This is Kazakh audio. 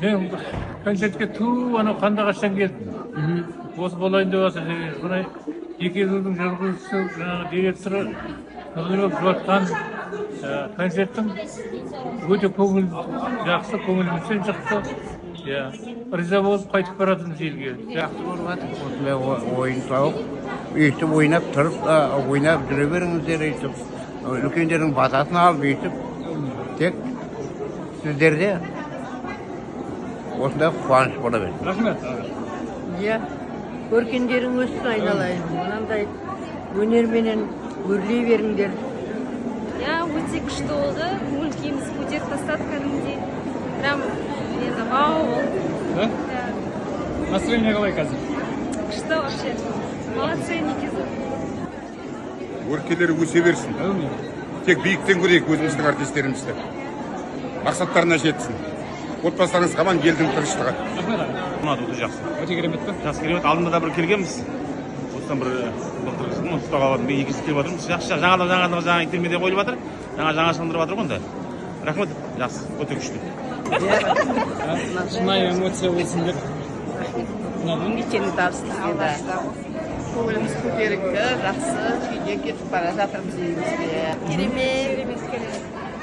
Мен концертке ту анау Қандыағаштан келдім. Осы болайын деп жатыр. Мына екі елдің жүргізушісі, жаңағы директоры қызылып жатқан концерттің өте көңіл жақсы, көңілімізден шықты. Риза болып қайтып баратырмыз елге. Жақсы болып жатыр. Осындай ойын сауық өйтіп ойнап тұрып, ойнап жүре беріңіздер өйтіп. Үлкендердің батасын алып өйтіп, тек сіздерде осындай қуаныш бола берсін. Рахмет. Иә, көркендерің өссін айналайын. Мынандай өнерменен өрлей беріңдер. Иә, өте күшті болды. Көңіл күйімізді көтеріп тастады кәдімгідей. Прям енді вау болды. Да? Настроение қалай қазір? Күшті вообще. Молодцы, Никиза. Өркелері өсе берсін. Тек биіктен көрейік өзіміздің артистерімізді. Мақсаттарына жетсін. Отбасыларыңыз аман, елдің тыныштығы. Ұнады, өте жақсы. Өте керемет пе? Жақсы керемет. Алдында да бір келгенбіз. Осыдан бір ұстауға бардым. Мен екінші келіп жатырмыз. Жақсы, жаңа интермедия қойылып жатыр. Жаңашылдырып жатыр ғой онда. Рахмет. Жақсы, өте күшті. Шынайы эмоция болсын деп. Мекені табыстық еді. Көңіліміз көтеріңкі, жақсы күйде кетіп бара жатырмыз дейміз бе. Керемет.